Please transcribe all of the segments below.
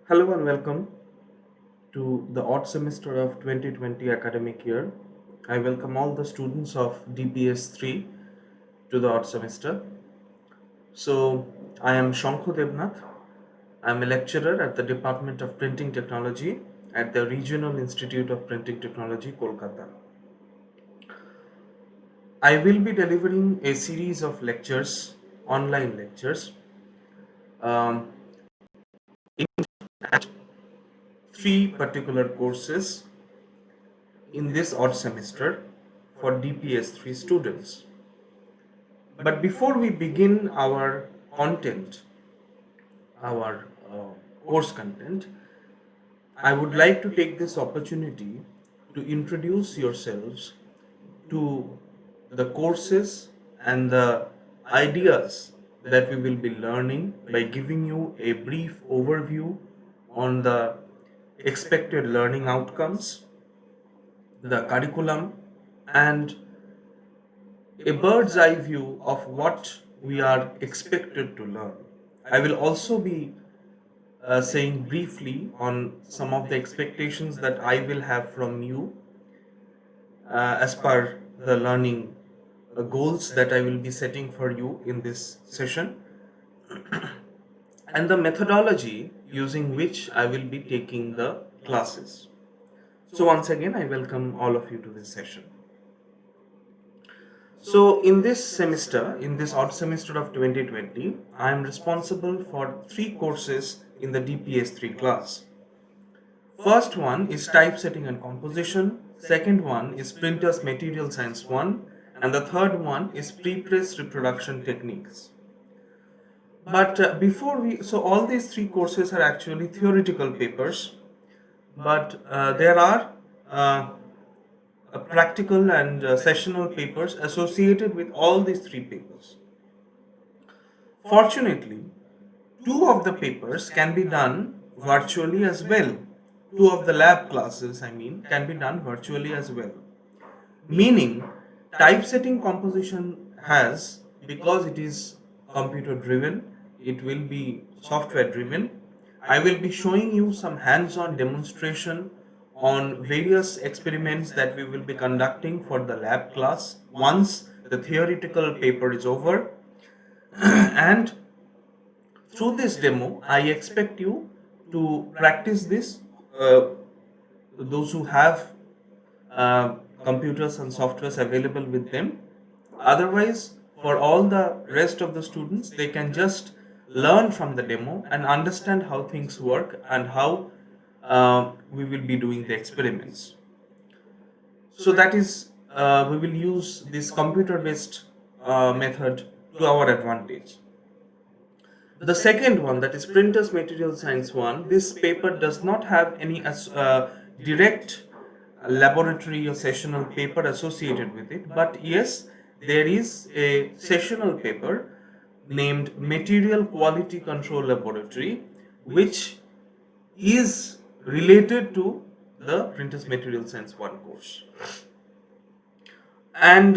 Hello and welcome to the odd semester of 2020 academic year. I welcome all the students of DPS 3 to the odd semester. So, I am Shankhu Devnath. I am a lecturer at the Department of Printing Technology at the Regional Institute of Printing Technology, Kolkata. I will be delivering a series of lectures, online lectures, um, at three particular courses in this odd semester for DPS 3 students. But before we begin our content, our course content, I would like to take this opportunity to introduce yourselves to the courses and the ideas that we will be learning by giving you a brief overview on the expected learning outcomes, the curriculum, and a bird's eye view of what we are expected to learn. I will also be saying briefly on some of the expectations that I will have from you as per the learning goals that I will be setting for you in this session, and the methodology using which I will be taking the classes. So, once again, I welcome all of you to this session. So, in this semester, in this odd semester of 2020, I am responsible for three courses in the DPS 3 class. First one is typesetting and composition, second one is printers material science 1, and the third one is pre-press reproduction techniques. But so all these three courses are actually theoretical papers, but there are practical and sessional papers associated with all these three papers. Fortunately, two of the papers can be done virtually as well. Two of the lab classes, can be done virtually as well. Meaning, typesetting composition has, because it is computer driven, it will be software driven. I will be showing you some hands on demonstration on various experiments that we will be conducting for the lab class once the theoretical paper is over. And through this demo, I expect you to practice this. Those who have computers and softwares available with them. Otherwise, for all the rest of the students, they can just learn from the demo and understand how things work and how we will be doing the experiments. So that is, we will use this computer-based method to our advantage. The second one, that is Printers Material Science 1, this paper does not have any direct laboratory or sessional paper associated with it, but yes, there is a sessional paper named Material Quality Control Laboratory, which is related to the Printers Material Science 1 course. And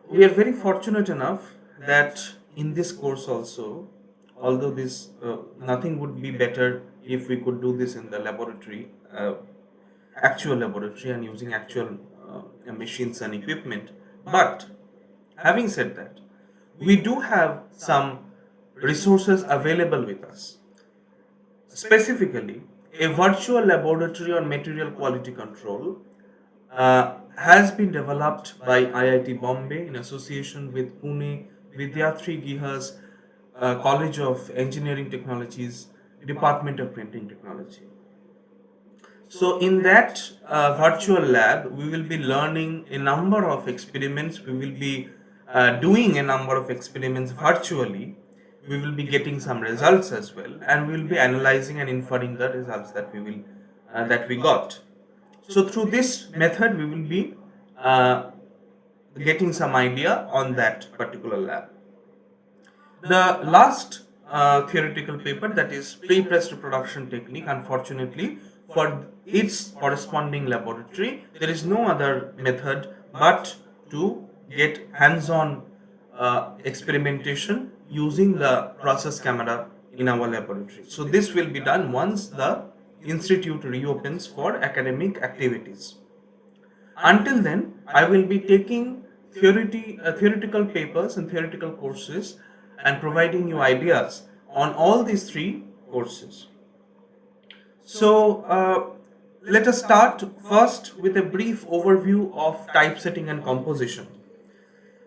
we are very fortunate enough that in this course also, although this nothing would be better if we could do this in the laboratory, actual laboratory and using actual machines and equipment. But having said that, we do have some resources available with us. Specifically, a virtual laboratory on material quality control has been developed by IIT Bombay in association with Pune Vidyarthi Giha's College of Engineering Technologies, Department of Printing Technology. So, in that virtual lab, we will be learning a number of experiments. We will be doing a number of experiments virtually. We will be getting some results as well, and we will be analyzing and inferring the results that we got. So, through this method, we will be getting some idea on that particular lab. The last theoretical paper, that is pre-press reproduction technique, unfortunately, for its corresponding laboratory, there is no other method but to get hands-on experimentation using the process camera in our laboratory. So this will be done once the institute reopens for academic activities. Until then, I will be taking theoretical papers and theoretical courses and providing you ideas on all these three courses. So, let us start first with a brief overview of typesetting and composition.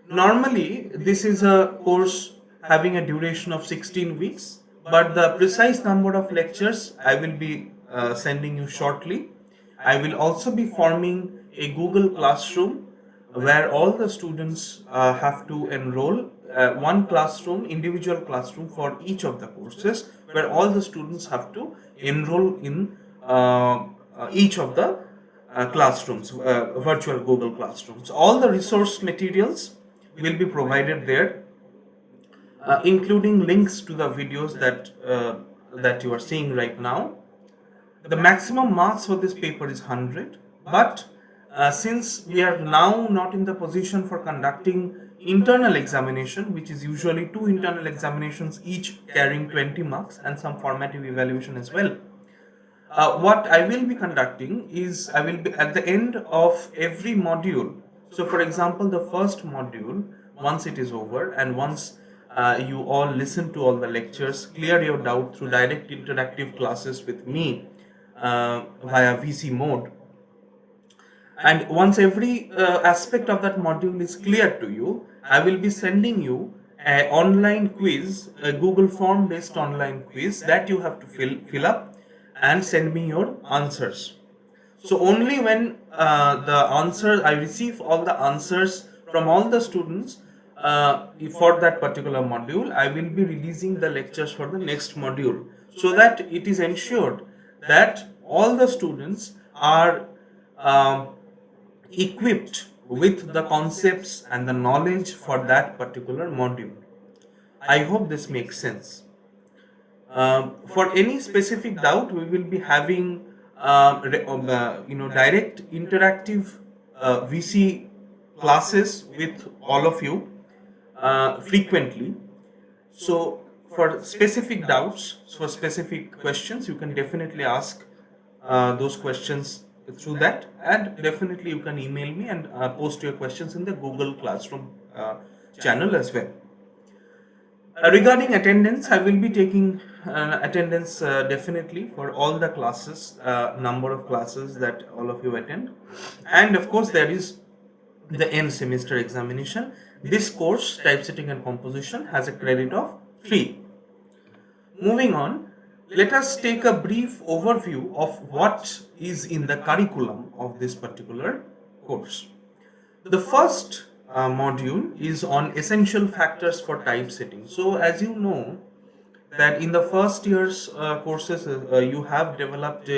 Normally, this is a course having a duration of 16 weeks, but the precise number of lectures I will be sending you shortly. I will also be forming a Google Classroom where all the students have to enroll, one classroom, individual classroom for each of the courses, where all the students have to enroll in each of the classrooms, virtual Google Classrooms. All the resource materials will be provided there, including links to the videos that you are seeing right now. The maximum marks for this paper is 100, but since we are now not in the position for conducting internal examination, which is usually two internal examinations each carrying 20 marks and some formative evaluation as well, what I will be conducting is I will be at the end of every module. So, for example, the first module, once it is over and once you all listen to all the lectures, clear your doubt through direct interactive classes with me via VC mode, and once every aspect of that module is clear to you, I will be sending you an online quiz, a Google form based online quiz that you have to fill up and send me your answers. So only when the answer I receive all the answers from all the students for that particular module, I will be releasing the lectures for the next module, so that it is ensured that all the students are um, equipped with the concepts and the knowledge for that particular module. I hope this makes sense. For any specific doubt, we will be having direct interactive VC classes with all of you frequently. So for specific doubts, for specific questions, you can definitely ask those questions through that, and definitely you can email me and post your questions in the Google Classroom channel as well. Regarding attendance, I will be taking attendance definitely for all the classes, number of classes that all of you attend. And of course, there is the end semester examination. This course, typesetting and composition, has a credit of 3. Moving on, let us take a brief overview of what is in the curriculum of this particular course. The first module is on essential factors for typesetting. So, as you know, that in the first year's courses, you have developed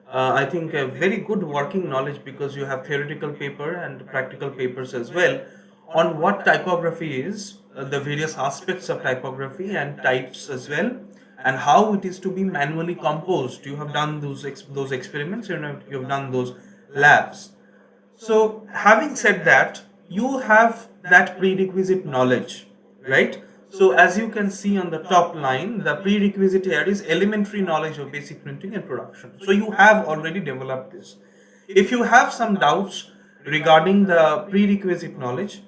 I think, a very good working knowledge, because you have theoretical paper and practical papers as well on what typography is, the various aspects of typography and types as well, and how it is to be manually composed. You have done those experiments, you have done those labs. So, having said that, you have that prerequisite knowledge, right? So, as you can see on the top line, the prerequisite here is elementary knowledge of basic printing and production. So, you have already developed this. If you have some doubts regarding the prerequisite knowledge,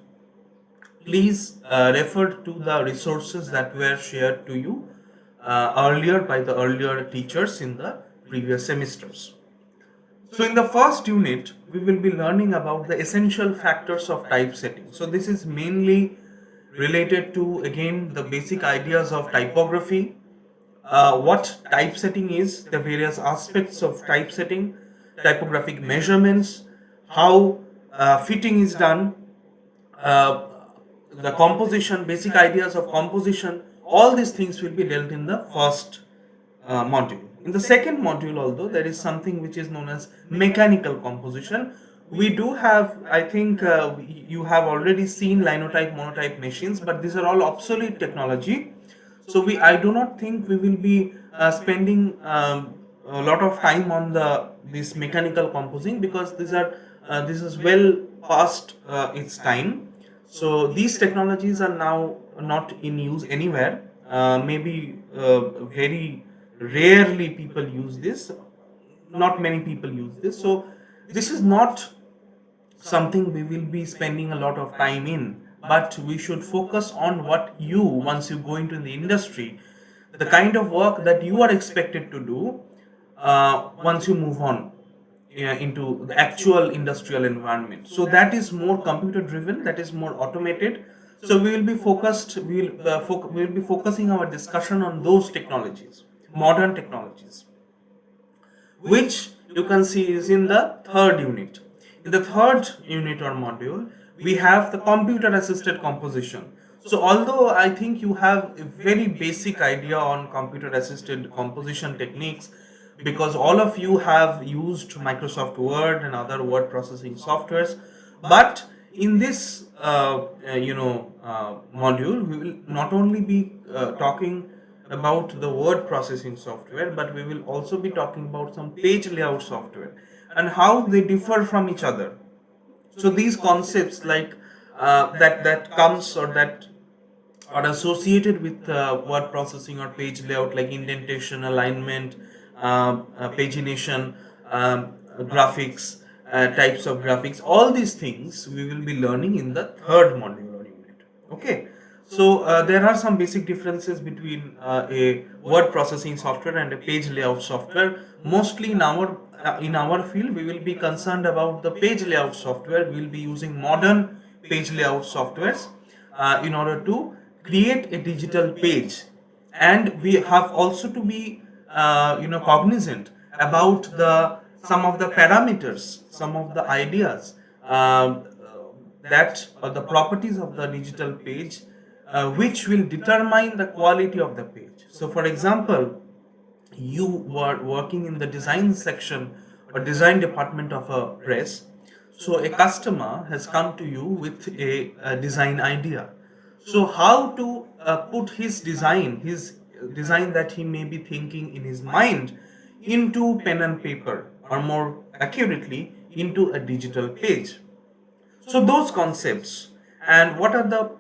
please refer to the resources that were shared to you earlier by the earlier teachers in the previous semesters. So in the first unit, we will be learning about the essential factors of typesetting. So this is mainly related to, again, the basic ideas of typography, what typesetting is, the various aspects of typesetting, typographic measurements, how fitting is done, uh, the composition, basic ideas of composition. All these things will be dealt in the first module. In the second module, although, there is something which is known as mechanical composition. We do have, I think, you have already seen linotype, monotype machines, but these are all obsolete technology. So I do not think we will be spending a lot of time on this mechanical composing, because this is well past its time. So these technologies are now not in use anywhere. maybe very rarely people use this, not many people use this. So this is not something we will be spending a lot of time in, but we should focus on what you, once you go into the industry, the kind of work that you are expected to do once you move on into the actual industrial environment. So that is more computer driven, that is more automated. So we will be focused, we will be focusing our discussion on those technologies, modern technologies, which you can see is in the third unit. In the third unit or module, we have the computer assisted composition. So although I think you have a very basic idea on computer assisted composition techniques, because all of you have used Microsoft Word and other word processing softwares, but in this module, we will not only be talking about the word processing software, but we will also be talking about some page layout software and how they differ from each other. So these concepts, like that comes or that are associated with word processing or page layout, like indentation, alignment, pagination, graphics, types of graphics, all these things we will be learning in the third module or unit. Okay, so there are some basic differences between a word processing software and a page layout software. Mostly in our field, we will be concerned about the page layout software. We will be using modern page layout softwares in order to create a digital page. And we have also to be cognizant about the some of the parameters, some of the ideas that or the properties of the digital page, which will determine the quality of the page. So for example, you were working in the design section or design department of a press. So a customer has come to you with a design idea. So how to put his design that he may be thinking in his mind, into pen and paper, or more accurately into a digital page. So those concepts, and what are the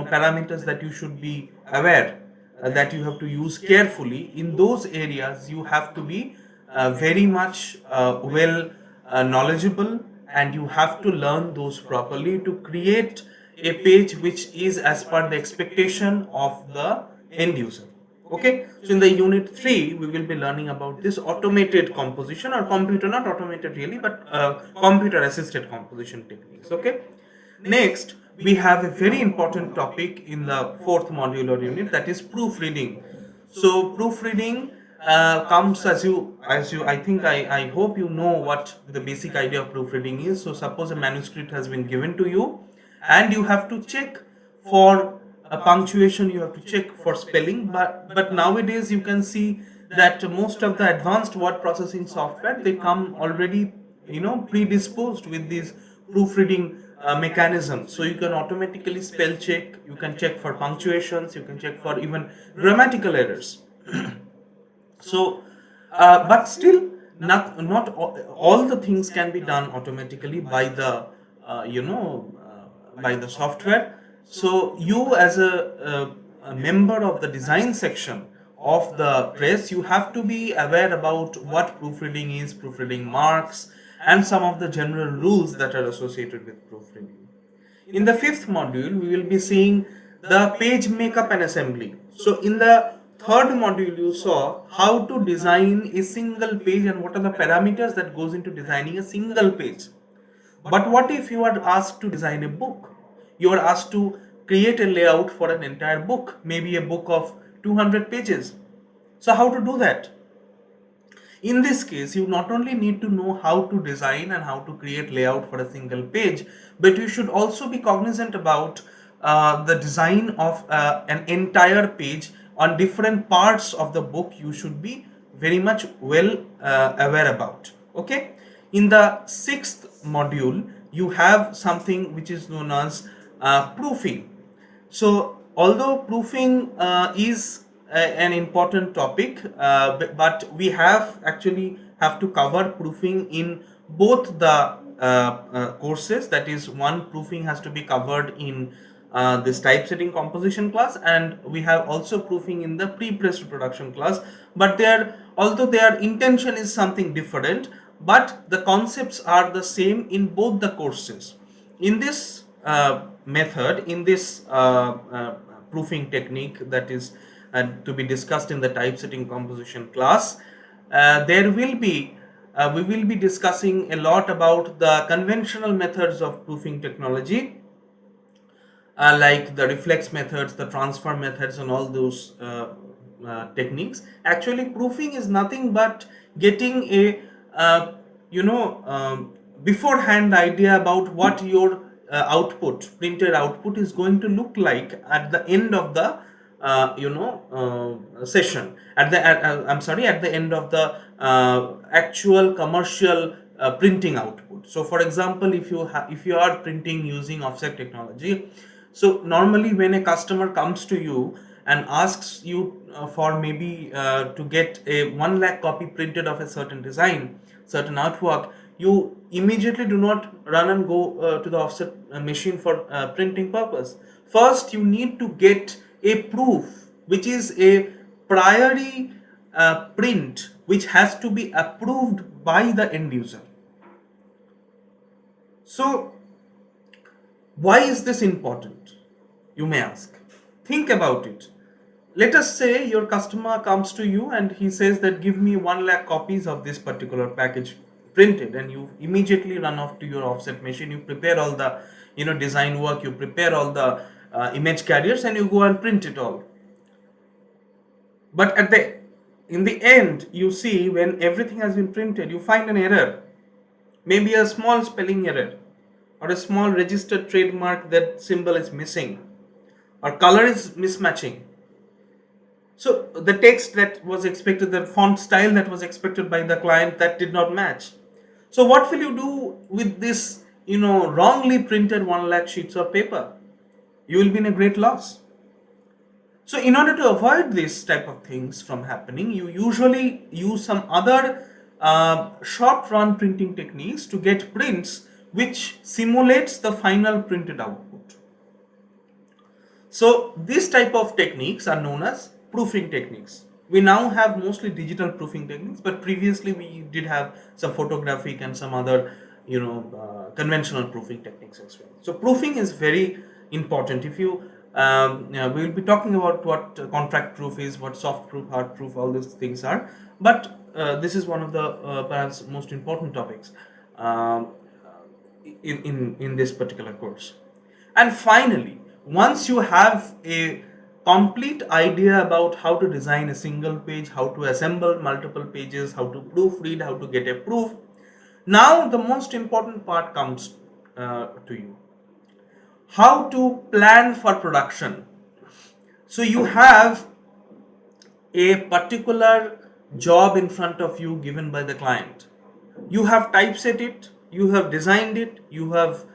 parameters that you should be aware, that you have to use carefully in those areas, you have to be very much well knowledgeable, and you have to learn those properly to create a page which is as per the expectation of the end user. Okay, so in the unit 3 we will be learning about this automated composition, or computer, not automated really, but computer assisted composition techniques. Okay, next we have a very important topic in the fourth module or unit, that is proofreading. So proofreading comes, as you I hope you know what the basic idea of proofreading is. So suppose a manuscript has been given to you, and you have to check for a punctuation, you have to check for spelling, but nowadays you can see that most of the advanced word processing software, they come already predisposed with these proofreading mechanisms. So you can automatically spell check, you can check for punctuations, you can check for even grammatical errors. So but still, not all the things can be done automatically by the by the software. So you, as a member of the design section of the press, you have to be aware about what proofreading is, proofreading marks, and some of the general rules that are associated with proofreading. In the fifth module, we will be seeing the page makeup and assembly. So in the third module, you saw how to design a single page and what are the parameters that goes into designing a single page. But what if you are asked to design a book? You are asked to create a layout for an entire book, maybe a book of 200 pages. So how to do that? In this case, you not only need to know how to design and how to create layout for a single page, but you should also be cognizant about the design of an entire page on different parts of the book. You should be very much well aware about. Okay. In the sixth module, you have something which is known as proofing. So, although proofing is an important topic, but we have to cover proofing in both the courses. That is, one proofing has to be covered in this typesetting composition class, and we have also proofing in the pre-press production class. But although their intention is something different, but the concepts are the same in both the courses. In this method, in this proofing technique that is to be discussed in the typesetting composition class, there will be we will be discussing a lot about the conventional methods of proofing technology, like the reflex methods, the transfer methods, and all those techniques. Actually, proofing is nothing but getting a beforehand idea about what your printed output is going to look like at the end of the session, at the end of the actual commercial printing output. So for example, if you are printing using offset technology, so normally when a customer comes to you and asks you for maybe to get a 1 lakh copy printed of a certain design, certain artwork, you immediately do not run and go to the offset machine for printing purpose. First, you need to get a proof, which is a priori print, which has to be approved by the end user. So, why is this important? You may ask. Think about it. Let us say your customer comes to you and he says that give me 1 lakh copies of this particular package printed, and you immediately run off to your offset machine. You prepare all the design work, you prepare all the image carriers, and you go and print it all. But in the end, you see, when everything has been printed, you find an error, maybe a small spelling error, or a small registered trademark, that symbol is missing, or color is mismatching. So the text that was expected, the font style that was expected by the client, that did not match. So what will you do with this wrongly printed 1 lakh sheets of paper? You will be in a great loss. So in order to avoid this type of things from happening, you usually use some other short run printing techniques to get prints which simulates the final printed output. So these type of techniques are known as proofing techniques. We now have mostly digital proofing techniques, but previously we did have some photographic and some other conventional proofing techniques as well. So proofing is very important. If you we will be talking about what contract proof is, what soft proof, hard proof, all these things are, but this is one of the perhaps most important topics in this particular course. And finally, once you have a complete idea about how to design a single page, how to assemble multiple pages, how to proofread, how to get a proof, now the most important part comes to you: how to plan for production. So you have a particular job in front of you given by the client. You have typeset it, you have designed it, you have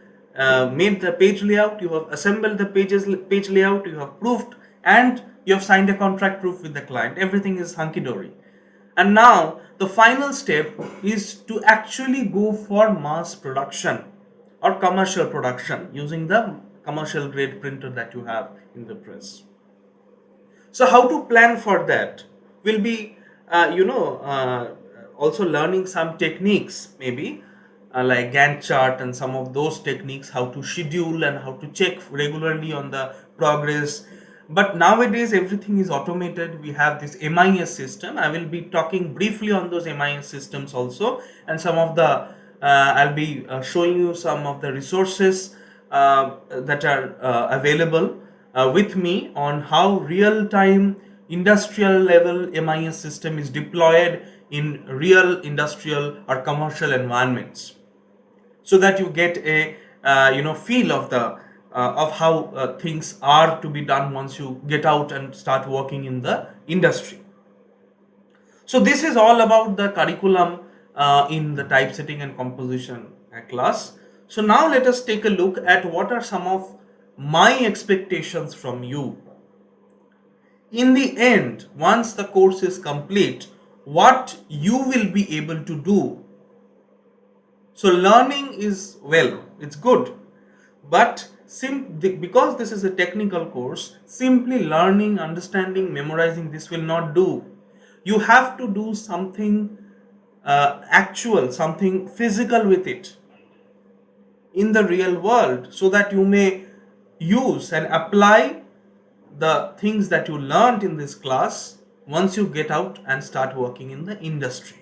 made the page layout, you have assembled the page layout, you have proofed, and you have signed a contract proof with the client. Everything is hunky-dory. And now the final step is to actually go for mass production or commercial production using the commercial grade printer that you have in the press. So how to plan for that? We'll be also learning some techniques, maybe like Gantt chart and some of those techniques, how to schedule and how to check regularly on the progress. But nowadays everything is automated. We have this MIS system. I will be talking briefly on those MIS systems also, and some of the I'll be showing you some of the resources that are available with me on how real-time industrial level MIS system is deployed in real industrial or commercial environments, so that you get a feel of the of how things are to be done once you get out and start working in the industry. So this is all about the curriculum in the typesetting and composition class. So now let us take a look at what are some of my expectations from you. In the end, once the course is complete, what you will be able to do. So learning is, well, it's good, but because this is a technical course, simply learning, understanding, memorizing this will not do. You have to do something actual, something physical with it in the real world, so that you may use and apply the things that you learned in this class once you get out and start working in the industry.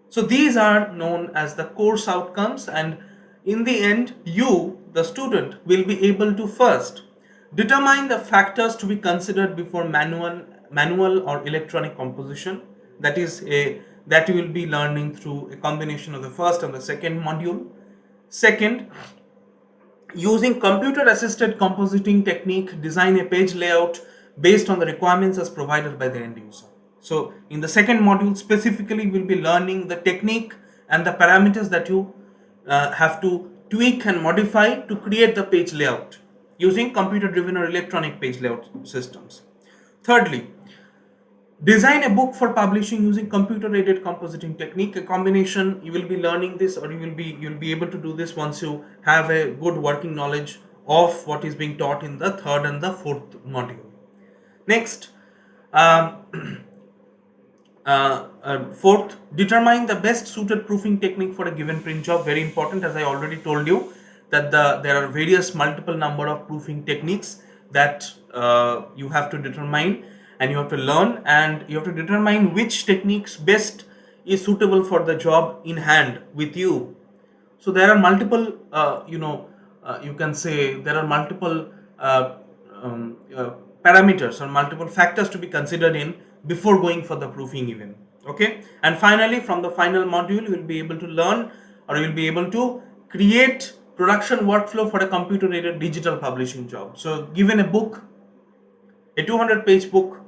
So these are known as the course outcomes, and in the end, you, the student, will be able to first determine the factors to be considered before manual or electronic composition. That you will be learning through a combination of the first and the second module. Second, using computer assisted compositing technique, design a page layout based on the requirements as provided by the end user. So in the second module specifically, we'll be learning the technique and the parameters that you have to tweak and modify to create the page layout using computer driven or electronic page layout systems. Thirdly, design a book for publishing using computer aided compositing technique. A combination, you will be learning this, or you'll be able to do this once you have a good working knowledge of what is being taught in the third and the fourth module. Next, um, fourth, determine the best suited proofing technique for a given print job. Very important, as I already told you, that there are various multiple number of proofing techniques that you have to determine, and you have to learn, and you have to determine which techniques best is suitable for the job in hand with you. So there are multiple, you can say there are multiple uh, um, uh, parameters or multiple factors to be considered in before going for the proofing even. Okay, and finally, from the final module, you will be able to learn, or you will be able to create production workflow for a computer aided digital publishing job. So given a book, a 200-page book,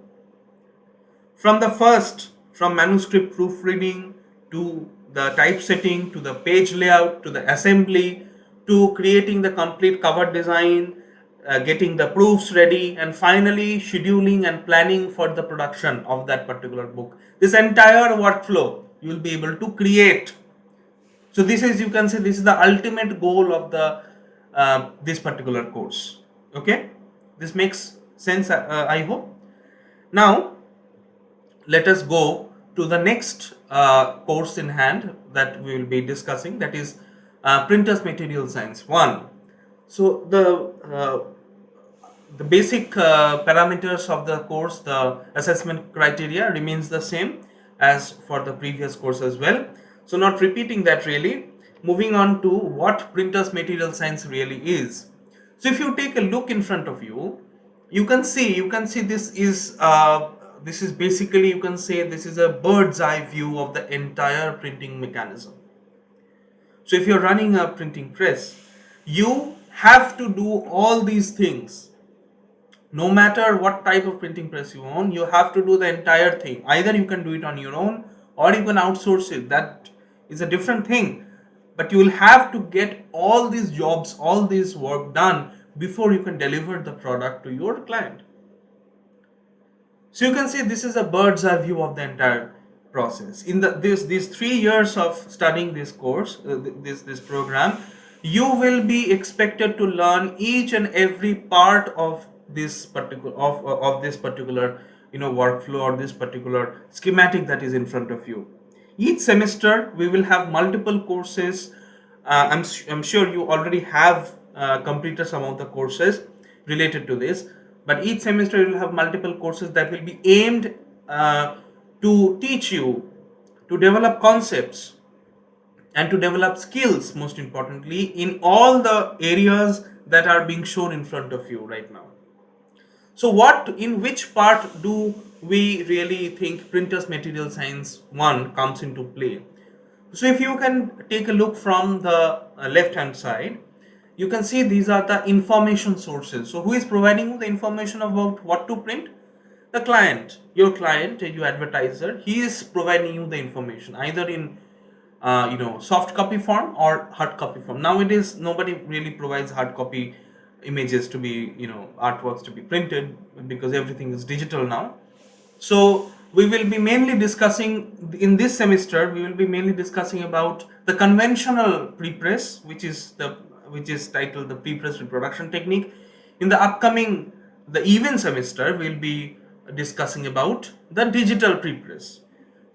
from manuscript proofreading to the typesetting to the page layout to the assembly to creating the complete cover design, getting the proofs ready, and finally scheduling and planning for the production of that particular book. This entire workflow you will be able to create. So this is, you can say, this is the ultimate goal of the this particular course. Okay, this makes sense, I hope. Now let us go to the next course in hand that we will be discussing, that is printers material science 1. So the basic parameters of the course, the assessment criteria remains the same as for the previous course as well, so not repeating that really. Moving on to what printers material science really is. So if you take a look in front of you, you can see this is basically, you can say, this is a bird's eye view of the entire printing mechanism. So if you're running a printing press, you have to do all these things. No matter what type of printing press you own, you have to do the entire thing. Either you can do it on your own, or you can outsource it. That is a different thing. But you will have to get all these jobs, all this work done before you can deliver the product to your client. So you can see this is a bird's eye view of the entire process. In these 3 years of studying this course, this program, you will be expected to learn each and every part of this particular workflow, or this particular schematic that is in front of you. Each semester we will have multiple courses. I'm sure you already have completed some of the courses related to this, but each semester you will have multiple courses that will be aimed to teach you to develop concepts and to develop skills, most importantly, in all the areas that are being shown in front of you right now. So in which part do we really think printers material science 1 comes into play? So if you can take a look from the left hand side, you can see these are the information sources. So who is providing you the information about what to print? The client, your client, your advertiser. He is providing you the information either in soft copy form or hard copy form. Nowadays nobody really provides hard copy images to be, artworks to be printed, because everything is digital now. So we will be mainly discussing in this semester, we will be mainly discussing about the conventional prepress, which is which is titled the pre-press reproduction technique. In the upcoming, the even semester, we'll be discussing about the digital pre-press.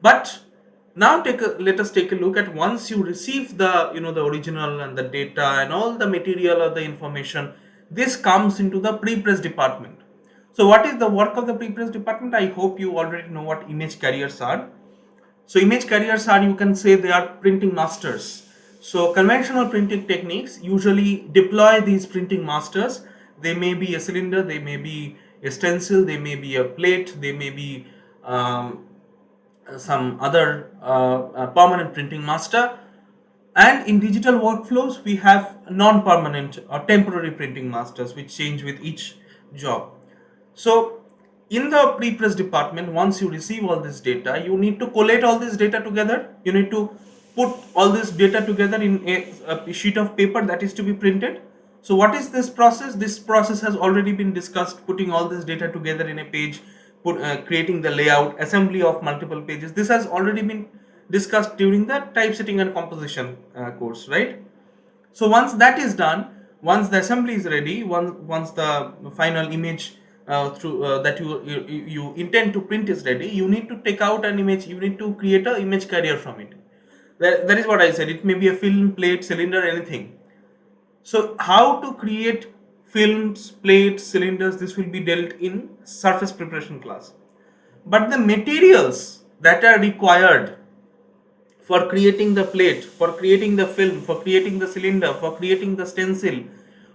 But now let us take a look at, once you receive the the original and the data and all the material or the information, this comes into the pre-press department. So what is the work of the pre-press department? I hope you already know what image carriers are. So image carriers are, you can say, they are printing masters. So conventional printing techniques usually deploy these printing masters. They may be a cylinder, they may be a stencil, they may be a plate, they may be some other permanent printing master. And in digital workflows, we have non-permanent or temporary printing masters, which change with each job. So in the pre-press department, once you receive all this data, you need to collate all this data together. You need to put all this data together in a sheet of paper that is to be printed. So what is this process? This process has already been discussed, putting all this data together in a page, creating the layout, assembly of multiple pages. This has already been discussed during the typesetting and composition course, right? So once that is done, once the assembly is ready, once the final image through that you intend to print is ready, you need to take out an image. You need to create an image carrier from it. That is what I said. It may be a film, plate, cylinder, anything. So how to create films, plates, cylinders, this will be dealt in surface preparation class. But the materials that are required for creating the plate, for creating the film, for creating the cylinder, for creating the stencil,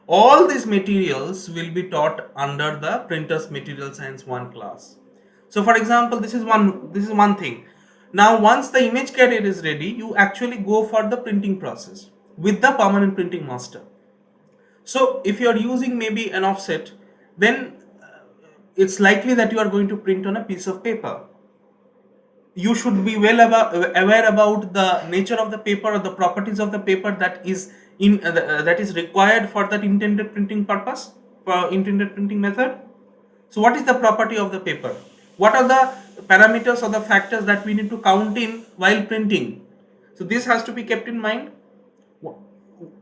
all these materials will be taught under the Printers Material Science 1 class. So for example, this is one thing. Now once the image carrier is ready, you actually go for the printing process with the permanent printing master. So if you are using maybe an offset, then it's likely that you are going to print on a piece of paper. You should be aware about the nature of the paper or the properties of the paper that is that is required for that intended printing purpose, for intended printing method. So what is the property of the paper? What are the parameters or the factors that we need to count in while printing? So this has to be kept in mind.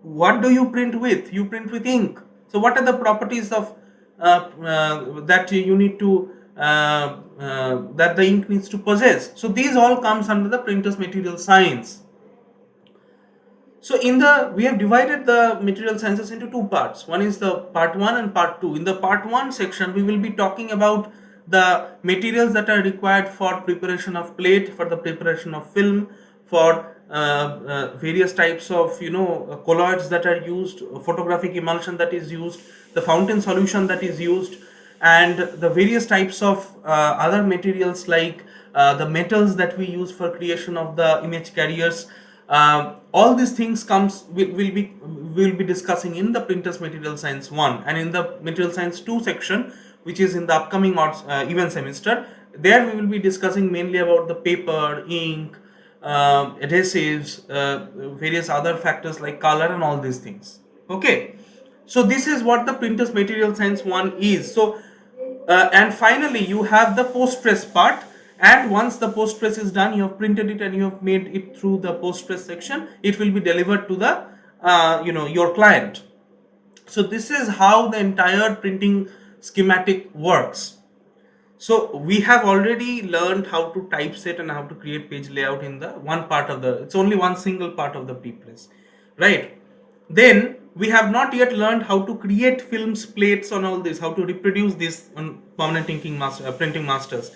What do you print with? You print with ink. So what are the properties of that you need to that the ink needs to possess? So these all comes under the Printers Material Science. So we have divided the material sciences into two parts. One is the part 1 and part 2. In the part 1 section, we will be talking about the materials that are required for preparation of plate, for the preparation of film, for various types of colloids that are used, photographic emulsion that is used, the fountain solution that is used, and the various types of other materials like the metals that we use for creation of the image carriers. All these things will be discussing in the Printers Material Science 1, and in the Material Science 2 section, which is in the upcoming even semester. There we will be discussing mainly about the paper, ink, adhesives, various other factors like color and all these things. Okay, so this is what the Printers Material Science 1 is. So and finally you have the post press part. And once the post press is done, you have printed it and you have made it through the post press section, it will be delivered to the your client. So this is how the entire printing schematic works. So we have already learned how to typeset and how to create page layout in the one part of the, it's only one single part of the pre-press, right? Then we have not yet learned how to create films, plates on all this, how to reproduce this on permanent printing masters.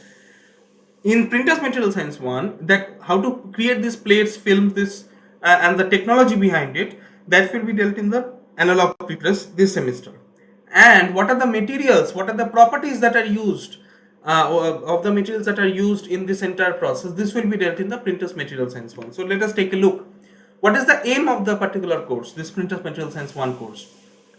In Printers Material Science 1, that how to create these plates, films, this and the technology behind it, that will be dealt in the analog pre-press this semester. And what are the materials, what are the properties that are used of the materials that are used in this entire process, this will be dealt in the Printers Material Science 1. So let us take a look. What is the aim of the particular course, this Printers Material Science 1 course?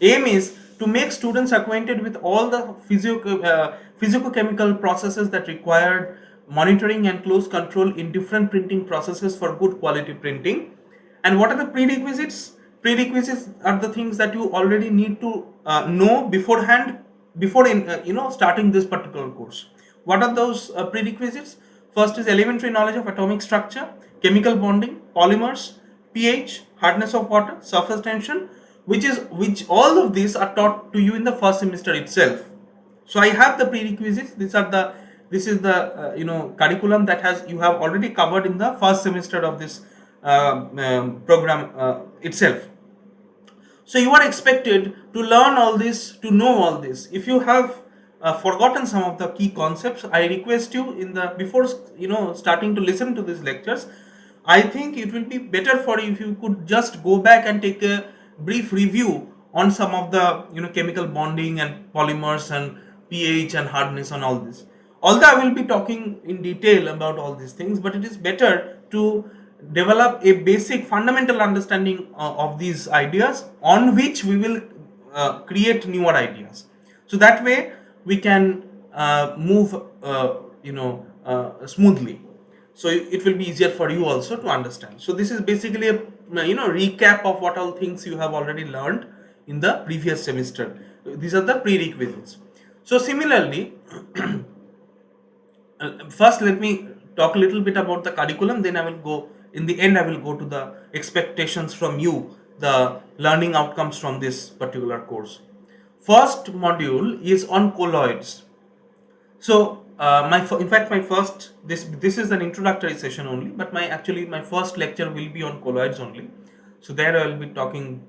Aim is to make students acquainted with all the physicochemical processes that require monitoring and close control in different printing processes for good quality printing. And what are the prerequisites? Prerequisites are the things that you already need to know beforehand, before starting this particular course. What are those prerequisites? First is elementary knowledge of atomic structure, chemical bonding, polymers, pH, hardness of water, surface tension, which all of these are taught to you in the first semester itself. So I have the prerequisites. This is the curriculum that has you have already covered in the first semester of this program itself. So you are expected to learn all this, to know all this. If you have forgotten some of the key concepts, I request you in the before starting to listen to these lectures, I think it will be better for you if you could just go back and take a brief review on some of the chemical bonding and polymers and pH and hardness and all this. Although I will be talking in detail about all these things, but it is better to develop a basic fundamental understanding of these ideas on which we will create newer ideas. So that way we can move smoothly. So it will be easier for you also to understand. So this is basically a recap of what all things you have already learned in the previous semester. These are the prerequisites. So similarly, first let me talk a little bit about the curriculum, then I will go in the end I will go to the expectations from you, the learning outcomes from this particular course. First module is on colloids. So in fact my first this is an introductory session only, but my first lecture will be on colloids only. So there I will be talking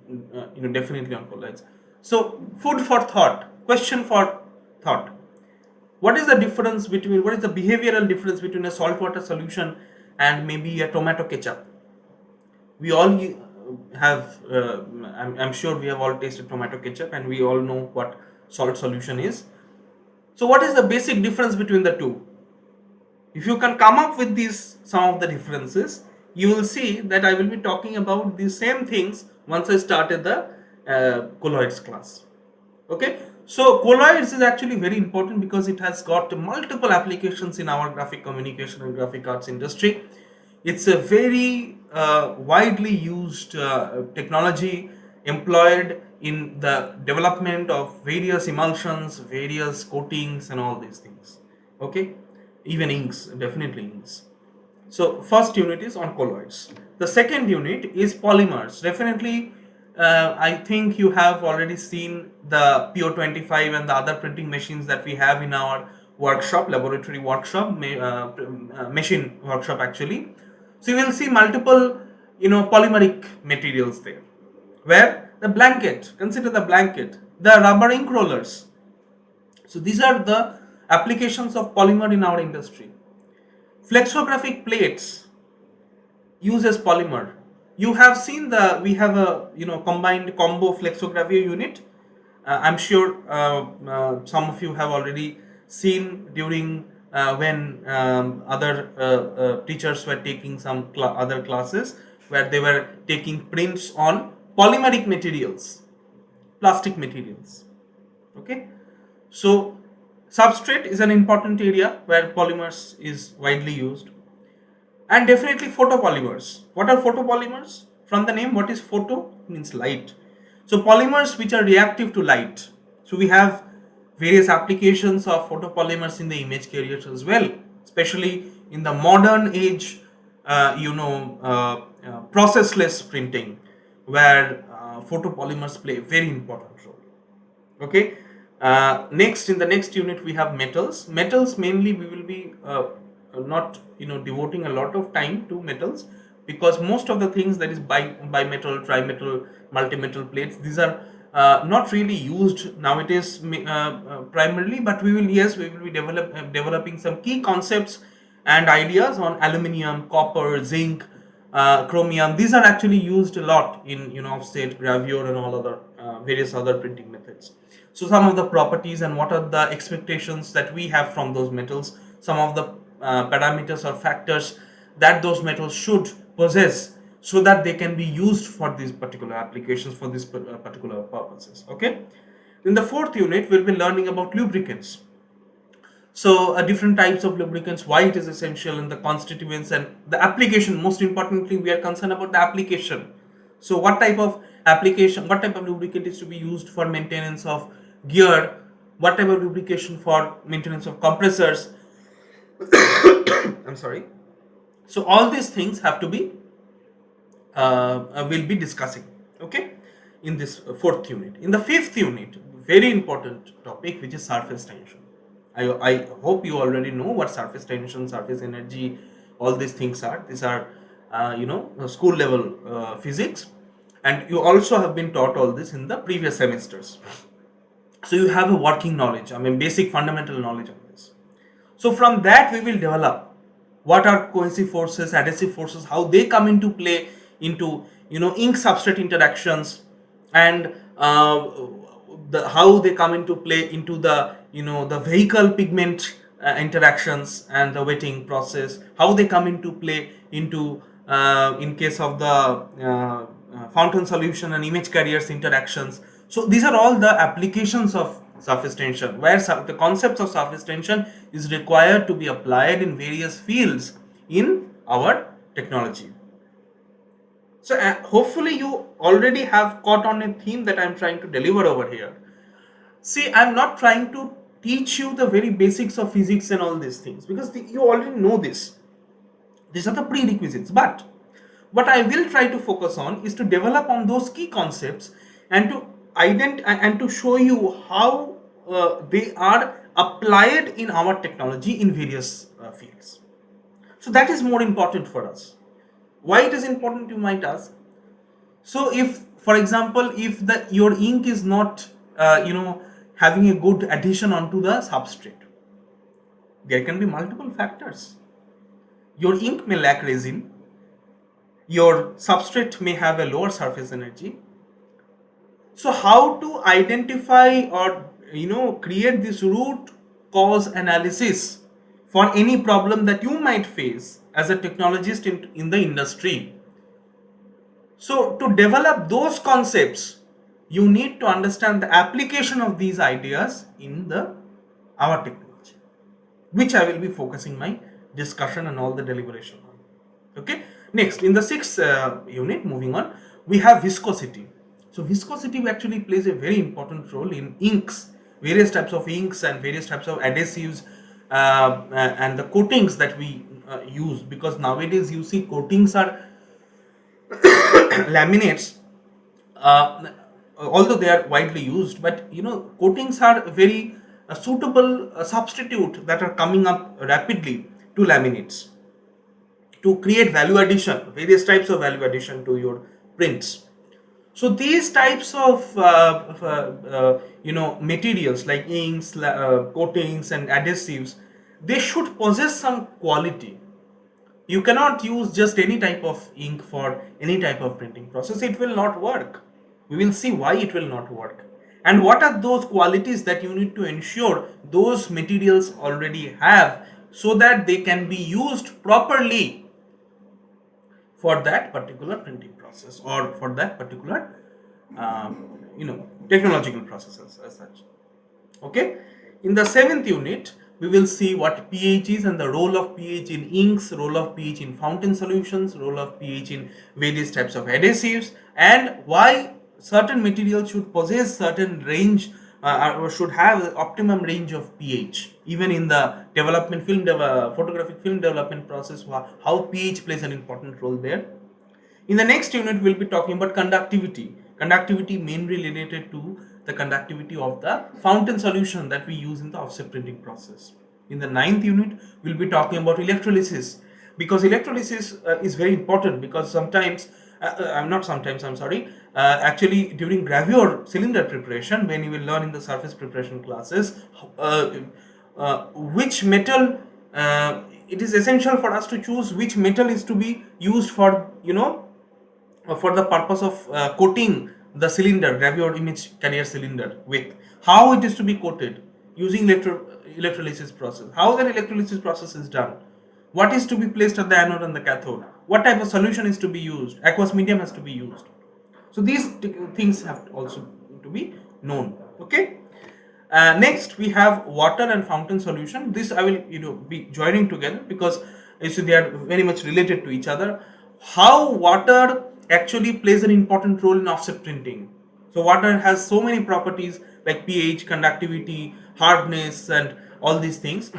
definitely on colloids. So food for thought, question for thought. What is the behavioral difference between a saltwater solution and maybe a tomato ketchup? We all have I'm sure we have all tasted tomato ketchup and we all know what salt solution is. So what is the basic difference between the two? If you can come up with these some of the differences, you will see that I will be talking about the same things once I started the colloids class. Okay, so colloids is actually very important because it has got multiple applications in our graphic communication and graphic arts industry. It's a very widely used technology employed in the development of various emulsions, various coatings and all these things. Okay, even inks, definitely inks. So first unit is on colloids. The second unit is polymers. Definitely, I think you have already seen the PO25 and the other printing machines that we have in our workshop, laboratory workshop, machine workshop actually. So you will see multiple, polymeric materials there. Where the blanket, consider the blanket, the rubber ink rollers. So these are the applications of polymer in our industry. Flexographic plates uses polymer. You have seen we have a combined combo flexography unit. I'm sure some of you have already seen during when other teachers were taking some other classes where they were taking prints on polymeric materials, plastic materials. Okay, so substrate is an important area where polymers is widely used. And definitely photopolymers. What are photopolymers? From the name, what is photo? Means light. So polymers which are reactive to light. So we have various applications of photopolymers in the image carriers as well, especially in the modern age, processless printing, where photopolymers play a very important role. Okay. Next, in the next unit, we have metals. Metals mainly we will be not devoting a lot of time to metals because most of the things that is bimetal, trimetal, multimetal plates, these are not really used nowadays primarily, but we will be developing some key concepts and ideas on aluminium, copper, zinc, chromium. These are actually used a lot in offset, gravure and all other various other printing methods. So some of the properties and what are the expectations that we have from those metals, some of the parameters or factors that those metals should possess so that they can be used for these particular applications, for these particular purposes. Okay. In the fourth unit, we'll be learning about lubricants. So different types of lubricants, why it is essential, and the constituents and the application. Most importantly, we are concerned about the application. So what type of application, what type of lubricant is to be used for maintenance of gear, what type of lubrication for maintenance of compressors. I'm sorry. So all these things have to be we'll be discussing. Okay. in this fourth unit. In the fifth unit, very important topic, which is surface tension. I hope you already know what surface tension, surface energy, all these things are. These are, school level physics, and you also have been taught all this in the previous semesters. So you have a working knowledge, I mean, basic fundamental knowledge on this. So from that we will develop what are cohesive forces, adhesive forces, how they come into play into, ink substrate interactions, and how they come into play into the, the vehicle pigment interactions and the wetting process, how they come into play into, in case of the fountain solution and image carriers interactions. So these are all the applications of surface tension, where the concepts of surface tension is required to be applied in various fields in our technology. So hopefully you already have caught on a theme that I'm trying to deliver over here. See, I'm not trying to teach you the very basics of physics and all these things, because you already know this. These are the prerequisites. But what I will try to focus on is to develop on those key concepts, and to and to show you how they are applied in our technology in various fields. So that is more important for us. Why it is important, you might ask? So if, for example, if your ink is not having a good adhesion onto the substrate, there can be multiple factors. Your ink may lack resin, your substrate may have a lower surface energy. So how to identify or create this root cause analysis for any problem that you might face as a technologist in the industry? So to develop those concepts, you need to understand the application of these ideas in our technology, which I will be focusing my discussion and all the deliberation on. Okay. Next, in the sixth unit, moving on, we have viscosity. So viscosity actually plays a very important role in inks, various types of inks and various types of adhesives, and the coatings that we use, because nowadays you see coatings are laminates, although they are widely used, but coatings are very suitable substitute that are coming up rapidly to laminates, to create value addition, various types of value addition to your prints. So these types of materials like inks, coatings and adhesives, they should possess some quality. You cannot use just any type of ink for any type of printing process. It will not work. We will see why it will not work, and what are those qualities that you need to ensure those materials already have, so that they can be used properly for that particular printing process, or for that particular technological processes as such. Okay. In the seventh unit, we will see what pH is and the role of pH in inks, role of pH in fountain solutions, role of pH in various types of adhesives, and why certain materials should possess certain range, or should have optimum range of pH. Even in the development photographic film development process, how pH plays an important role there. In the next unit, we'll be talking about conductivity. Conductivity mainly related to the conductivity of the fountain solution that we use in the offset printing process. In the ninth unit, we'll be talking about electrolysis, because electrolysis is very important, because sometimes, I'm sorry, actually during gravure cylinder preparation, when you will learn in the surface preparation classes, which metal, it is essential for us to choose which metal is to be used for, for the purpose of coating the cylinder, gravure image carrier cylinder with, how it is to be coated using electrolysis process, how the electrolysis process is done, what is to be placed at the anode and the cathode, what type of solution is to be used, aqueous medium has to be used. So these things have also to be known. Okay. Next, we have water and fountain solution. This I will be joining together, because you see they are very much related to each other. How water actually plays an important role in offset printing. So water has so many properties like pH, conductivity, hardness, and all these things,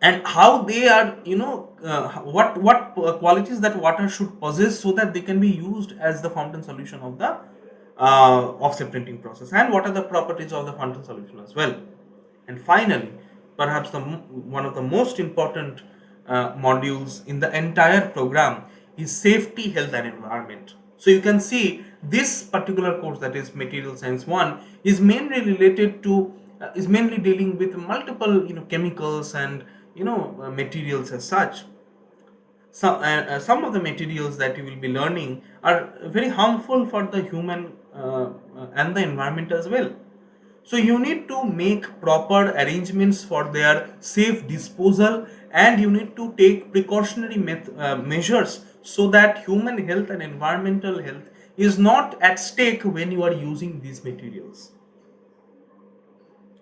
and how they are, what qualities that water should possess, so that they can be used as the fountain solution of the offset printing process, and what are the properties of the Fountain solution as well. And finally, perhaps one of the most important modules in the entire program is safety, health, and environment. So you can see this particular course, that is Material Science 1, is mainly related to is mainly dealing with multiple chemicals and materials as such. Some of the materials that you will be learning are very harmful for the human and the environment as well. So you need to make proper arrangements for their safe disposal, and you need to take precautionary measures so that human health and environmental health is not at stake when you are using these materials.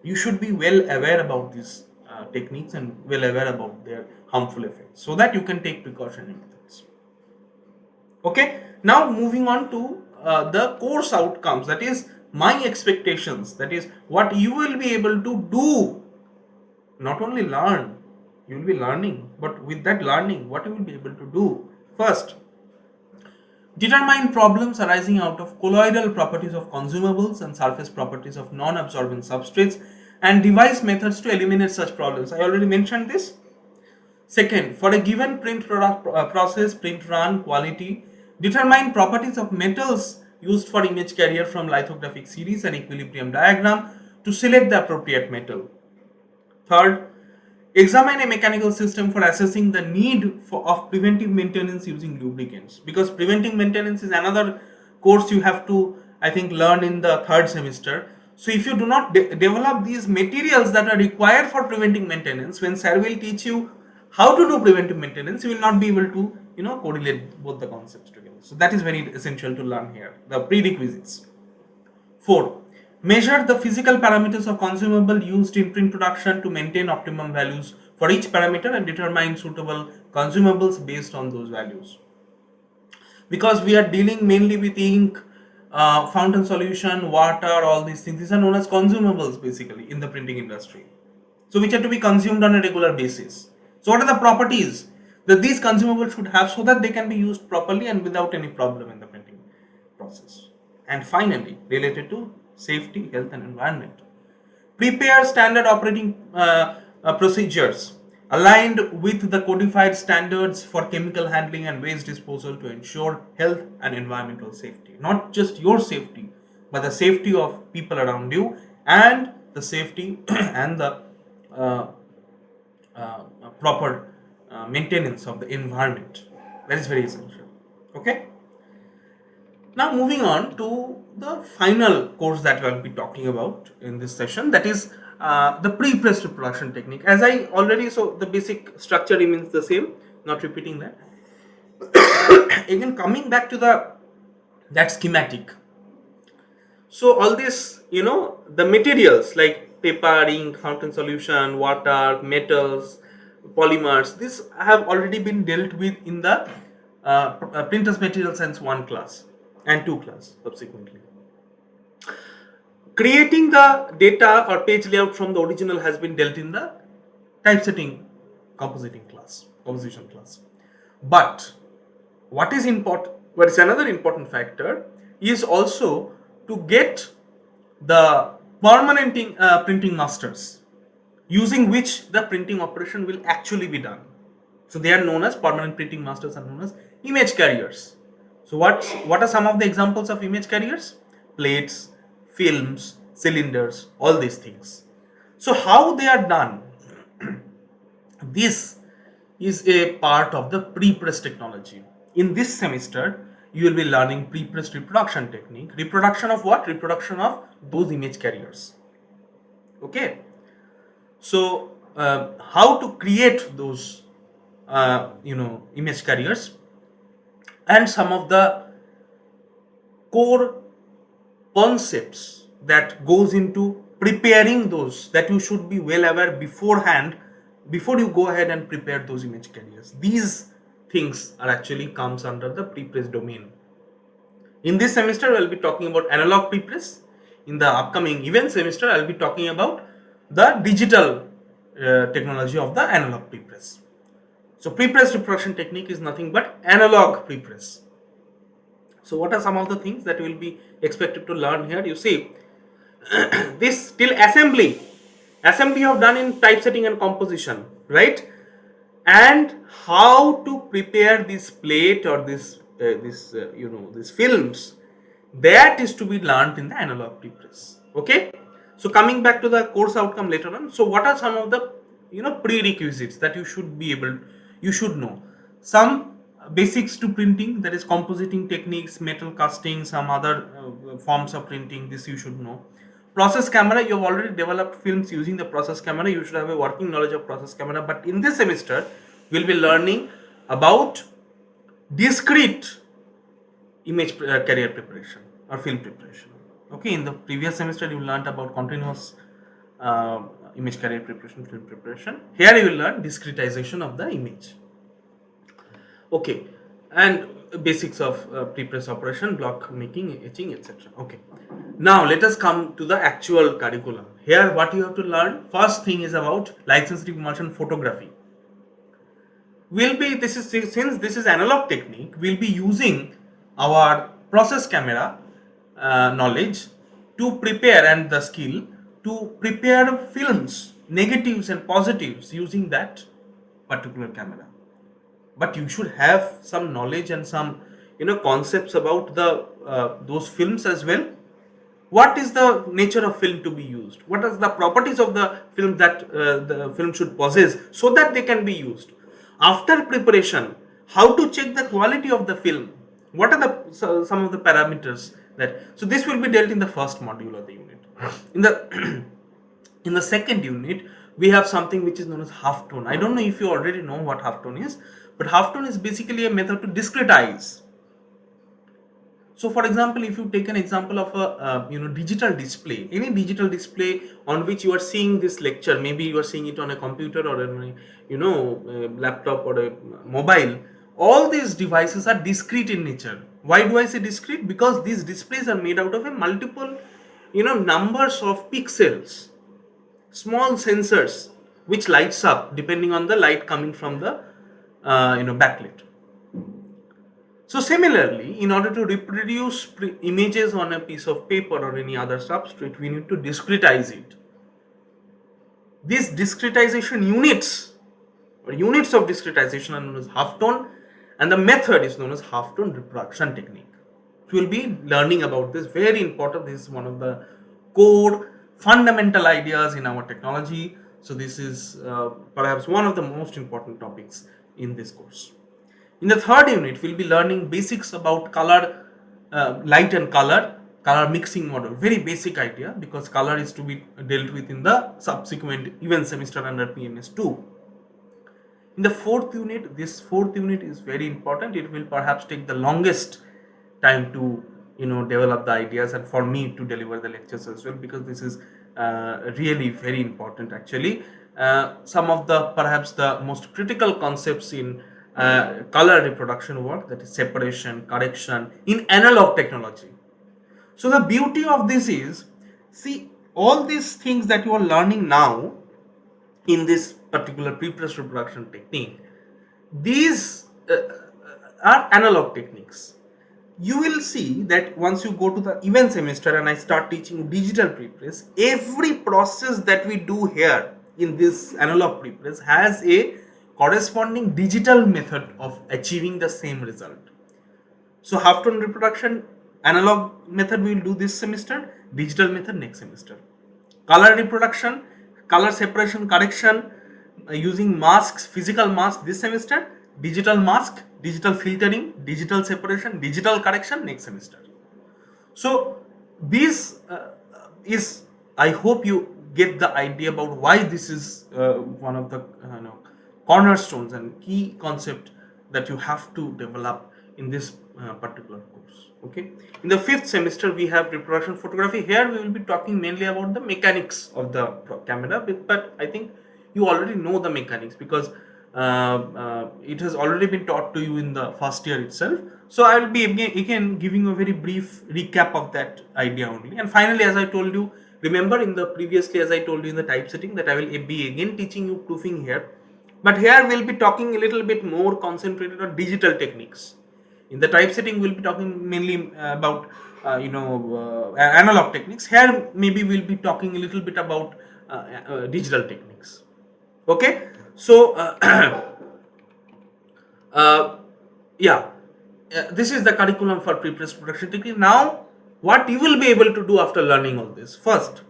You should be well aware about these techniques and well aware about their harmful effects so that you can take precautionary methods. Okay, now moving on to the course outcomes, that is my expectations, that is what you will be able to do, not only learn, you will be learning, but with that learning, what you will be able to do. First, determine problems arising out of colloidal properties of consumables and surface properties of non-absorbent substrates and devise methods to eliminate such problems. I already mentioned this. Second, for a given print product process, print run, quality, determine properties of metals used for image carrier from lithographic series and equilibrium diagram to select the appropriate metal. Third, examine a mechanical system for assessing the need of preventive maintenance using lubricants, because preventive maintenance is another course you have to, I think, learn in the third semester. So if you do not develop these materials that are required for preventive maintenance, when sir will teach you how to do preventive maintenance, you will not be able to correlate both the concepts together. So that is very essential to learn here, the prerequisites. 4. Measure the physical parameters of consumable used in print production to maintain optimum values for each parameter and determine suitable consumables based on those values. Because we are dealing mainly with ink, fountain solution, water, all these things, these are known as consumables basically in the printing industry. So which are to be consumed on a regular basis. So what are the properties that these consumables should have so that they can be used properly and without any problem in the printing process? And finally, related to safety, health, and environment, prepare standard operating procedures aligned with the codified standards for chemical handling and waste disposal to ensure health and environmental safety. Not just your safety, but the safety of people around you and the safety and the uh, proper maintenance of the environment. That is very essential. Okay. Now moving on to the final course that we will be talking about in this session, that is the pre-press reproduction technique. As I already, so the basic structure remains the same, not repeating that. Again, coming back to that schematic. So all this, the materials like paper, ink, fountain solution, water, metals, polymers, this have already been dealt with in the Printers Material Science 1 class and 2 class subsequently. Creating the data or page layout from the original has been dealt in the typesetting composition class. But what is another important factor is also to get the permanent printing masters using which the printing operation will actually be done. So they are known as permanent printing masters, are known as image carriers. So what are some of the examples of image carriers? Plates, films, cylinders, all these things. So how they are done? This is a part of the pre-press technology. In this semester, you will be learning pre-press reproduction technique. Reproduction of what? Reproduction of those image carriers. Okay. So how to create those image carriers, and some of the core concepts that goes into preparing those, that you should be well aware beforehand before you go ahead and prepare those image carriers. These things are actually comes under the pre-press domain. In this semester, I will be talking about analog pre-press. In the upcoming event semester, I will be talking about the digital technology of the analog pre-press. So pre-press reproduction technique is nothing but analog pre-press. So what are some of the things that will be expected to learn here? You see, this till assembly you have done in typesetting and composition, right? And how to prepare this plate or these films, that is to be learned in the analog prepress. Okay, so coming back to the course outcome later on, so what are some of the prerequisites that you should know? Some basics to printing, that is compositing techniques, metal casting, some other forms of printing, this you should know. Process camera, you have already developed films using the process camera, you should have a working knowledge of process camera. But in this semester we'll be learning about discrete image carrier preparation or film preparation. Okay, in the previous semester you learned about continuous uh, image carrier preparation, film preparation. Here you will learn discretization of the image. Okay, and basics of prepress operation, block making, etching, etc. Okay, now let us come to the actual curriculum. Here what you have to learn, first thing is about light sensitive emulsion photography. Will be, this is, since this is analog technique, we'll be using our process camera knowledge to prepare, and the skill to prepare films, negatives and positives, using that particular camera. But you should have some knowledge and some concepts about the those films as well. What is the nature of film to be used, what are the properties of the film that the film should possess so that they can be used after preparation, how to check the quality of the film, what are the some of the parameters that, so this will be dealt in the first module of the unit. In the in the second unit we have something which is known as half tone. I don't know if you already know what half tone is, but half tone is basically a method to discretize. So for example, if you take an example of a digital display, any digital display on which you are seeing this lecture, maybe you are seeing it on a computer or a a laptop or a mobile, all these devices are discrete in nature. Why do I say discrete? Because these displays are made out of a multiple numbers of pixels, small sensors which lights up depending on the light coming from the backlit. So similarly, in order to reproduce images on a piece of paper or any other substrate, we need to discretize it. These discretization units or units of discretization are known as half tone, and the method is known as half tone reproduction technique. We will be learning about this, very important. This is one of the core fundamental ideas in our technology. So this is perhaps one of the most important topics in this course. In the third unit, we'll be learning basics about color, light and color mixing model. Very basic idea, because color is to be dealt with in the subsequent even semester under PMS2. In the fourth unit, this fourth unit is very important. It will perhaps take the longest time to develop the ideas, and for me to deliver the lectures as well, because this is really very important actually. Some of the perhaps the most critical concepts in color reproduction work, that is separation, correction in analog technology. So the beauty of this is, see, all these things that you are learning now in this particular prepress reproduction technique, these are analog techniques. You will see that once you go to the event semester and I start teaching digital prepress, every process that we do here in this analog prepress has a corresponding digital method of achieving the same result. So half tone reproduction analog method we will do this semester, digital method next semester. Color reproduction, color separation, correction using masks, physical masks this semester, digital mask, digital filtering, digital separation, digital correction next semester. So this is, I hope you get the idea about why this is one of the cornerstones and key concept that you have to develop in this particular course. Okay, in the fifth semester we have reproduction photography. Here we will be talking mainly about the mechanics of the camera, but I think you already know the mechanics, because it has already been taught to you in the first year itself. So I will be again giving you a very brief recap of that idea only. And finally, as I told you, remember in the previously, as I told you in the typesetting, that I will be again teaching you proofing here. But here we'll be talking a little bit more concentrated on digital techniques. In the typesetting, we'll be talking mainly about analog techniques. Here, maybe we'll be talking a little bit about digital techniques. Okay, so uh, yeah, this is the curriculum for pre-press production technique. Now, what you will be able to do after learning all this? First,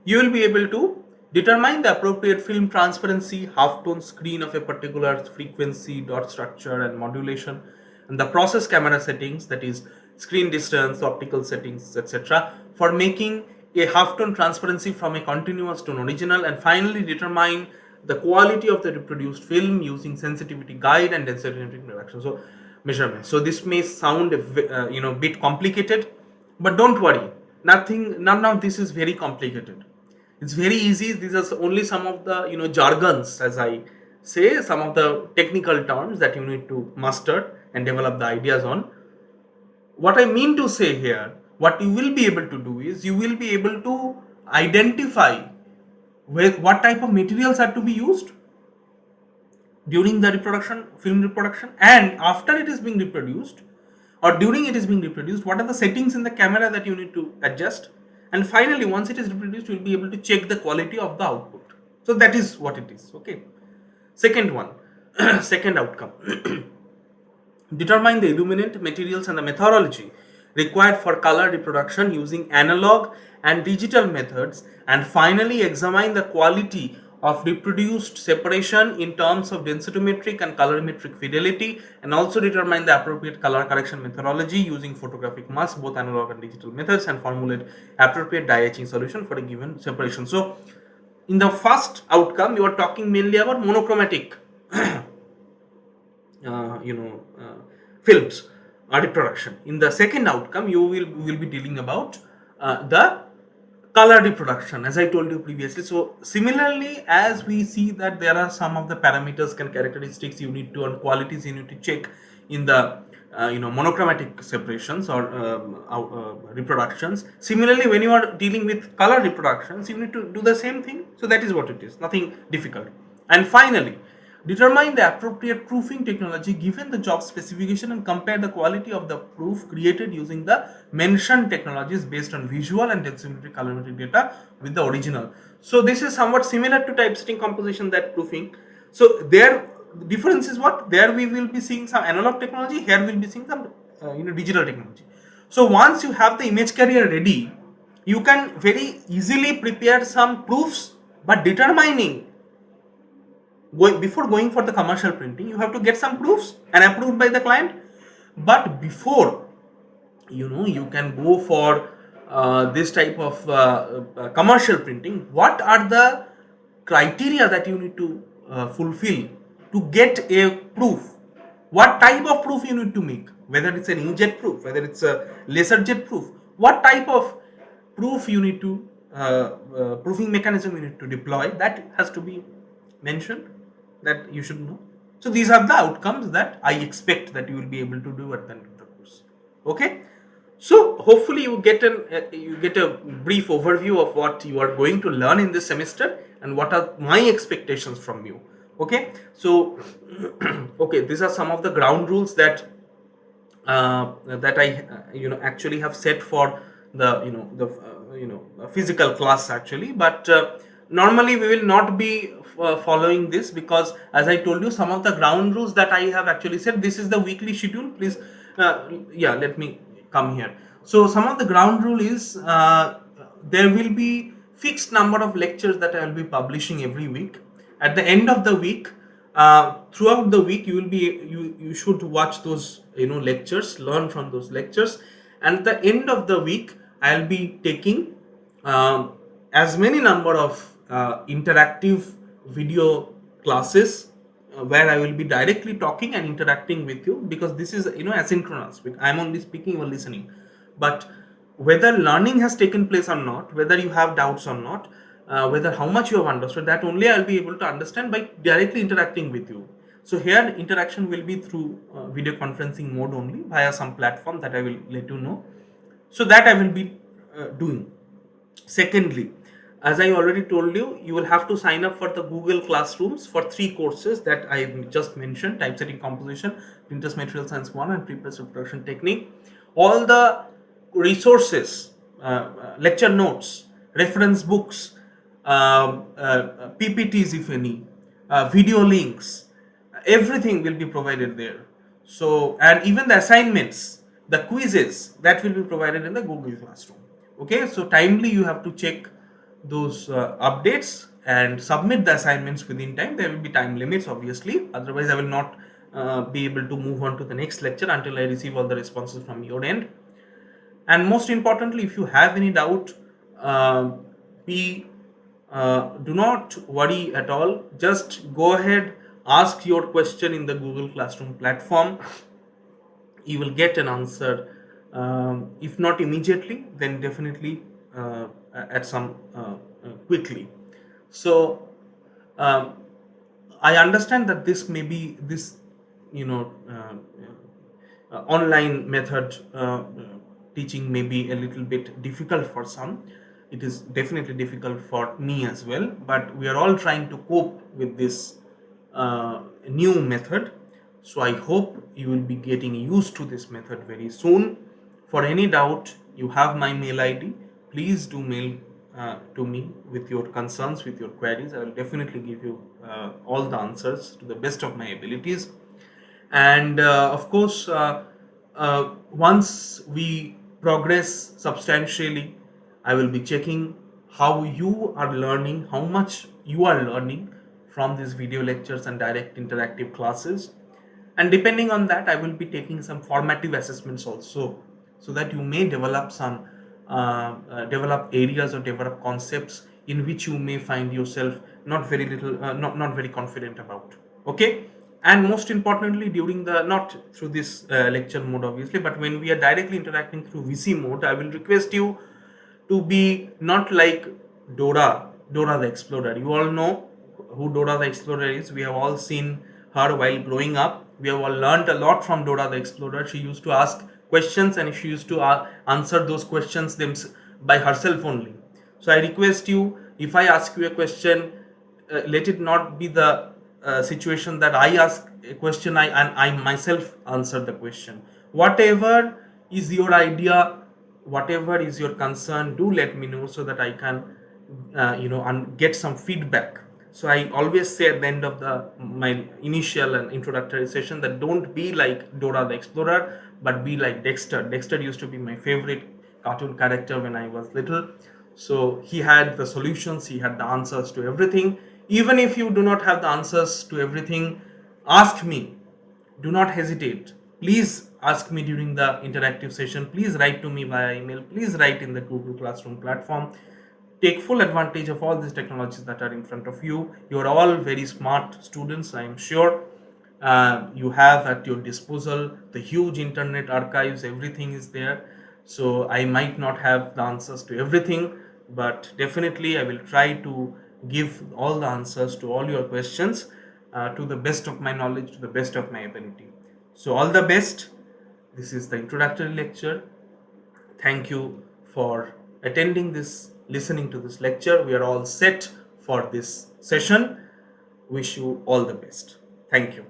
you will be able to determine the appropriate film transparency, halftone screen of a particular frequency, dot structure, and modulation, and the process camera settings, that is screen distance, optical settings, etc., for making a halftone transparency from a continuous to an original, and finally determine the quality of the reproduced film using sensitivity guide and density reduction. So measurements. So this may sound bit complicated, but don't worry. None of this is very complicated. It's very easy. These are only some of the jargons, as I say, some of the technical terms that you need to master and develop the ideas on. What I mean to say here, what you will be able to do is you will be able to identify what type of materials are to be used during the reproduction, film reproduction, and after it is being reproduced, or during it is being reproduced, what are the settings in the camera that you need to adjust, and finally once it is reproduced, you will be able to check the quality of the output. So that is what it is. Okay, second one, second outcome, determine the illuminant materials and the methodology required for color reproduction using analog and digital methods, and finally examine the quality of reproduced separation in terms of densitometric and colorimetric fidelity, and also determine the appropriate color correction methodology using photographic mask, both analog and digital methods, and formulate appropriate dye etching solution for a given separation. So in the first outcome, you are talking mainly about monochromatic films reproduction. In the second outcome, you will be dealing about the color reproduction, as I told you previously. So similarly, as we see that there are some of the parameters and characteristics you need to, and qualities you need to check in the monochromatic separations or reproductions. Similarly, when you are dealing with color reproductions, you need to do the same thing. So that is what it is, nothing difficult. And finally, determine the appropriate proofing technology given the job specification, and compare the quality of the proof created using the mentioned technologies based on visual and densimetric colorimetric data with the original. So this is somewhat similar to typesetting composition, that proofing. So there, the difference is what? There we will be seeing some analog technology, here we will be seeing some digital technology. So once you have the image carrier ready, you can very easily prepare some proofs, but determining before going for the commercial printing, you have to get some proofs and approved by the client. But before you can go for this type of commercial printing, what are the criteria that you need to fulfill to get a proof? What type of proof you need to make, whether it's an inkjet proof, whether it's a laser jet proof, what type of proof you need to proofing mechanism you need to deploy, that has to be mentioned, that you should know. So these are the outcomes that I expect that you will be able to do at the end of the course. Okay, so hopefully you get a brief overview of what you are going to learn in this semester and what are my expectations from you. Okay, so okay, these are some of the ground rules that I actually have set for the physical class actually. But normally we will not be following this, because as I told you, some of the ground rules that I have actually said, this is the weekly schedule. Please let me come here. So some of the ground rule is there will be fixed number of lectures that I will be publishing every week. At the end of the week, throughout the week, you should watch those lectures, learn from those lectures, and at the end of the week I'll be taking as many number of interactive video classes where I will be directly talking and interacting with you, because this is asynchronous. I'm only speaking, or listening. But whether learning has taken place or not, whether you have doubts or not, whether how much you have understood, that only I'll be able to understand by directly interacting with you. So here interaction will be through video conferencing mode only, via some platform that I will let you know. So that I will be doing. Secondly, as I already told you, you will have to sign up for the Google Classrooms for 3 courses that I just mentioned: typesetting composition, printers material science 1, and pre-press reproduction technique. All the resources, lecture notes, reference books, PPTs if any, video links, everything will be provided there. So, and even the assignments, the quizzes, that will be provided in the Google Classroom. Okay, so timely you have to check those updates and submit the assignments within time. There will be time limits, obviously, otherwise I will not be able to move on to the next lecture until I receive all the responses from your end. And most importantly, if you have any doubt, uh, be do not worry at all. Just go ahead, ask your question in the Google Classroom platform. You will get an answer. If not immediately, then definitely at some quickly. So um, I understand that this may be this, you know, online method teaching may be a little bit difficult for some. It is definitely difficult for me as well, but we are all trying to cope with this new method. So I hope you will be getting used to this method very soon. For any doubt, you have my mail ID. Please do mail to me with your concerns, with your queries. I will definitely give you all the answers to the best of my abilities. And of course, once we progress substantially, I will be checking how you are learning, how much you are learning from these video lectures and direct interactive classes. And depending on that, I will be taking some formative assessments also, so that you may develop some develop areas or develop concepts in which you may find yourself not very confident about. Okay. And most importantly, during the, not through this lecture mode obviously, but when we are directly interacting through VC mode, I will request you to be not like Dora the Explorer. You all know who Dora the Explorer is. We have all seen her while growing up. We have all learned a lot from Dora the Explorer. She used to ask questions and she used to answer those questions by herself only. So I request you, if I ask you a question, let it not be the situation that I ask a question and I myself answer the question. Whatever is your idea, whatever is your concern, do let me know so that I can get some feedback. So I always say at the end of the my initial and introductory session that don't be like Dora the Explorer, but be like Dexter. Dexter used to be my favorite cartoon character when I was little. So he had the solutions, he had the answers to everything. Even if you do not have the answers to everything, ask me. Do not hesitate. Please ask me during the interactive session. Please write to me via email. Please write in the Google Classroom platform. Take full advantage of all these technologies that are in front of you. You are all very smart students, I am sure. You have at your disposal the huge internet archives, everything is there. So I might not have the answers to everything, but definitely I will try to give all the answers to all your questions to the best of my knowledge, to the best of my ability. So all the best. This is the introductory lecture. Thank you for attending this, listening to this lecture. We are all set for this session. Wish you all the best. Thank you.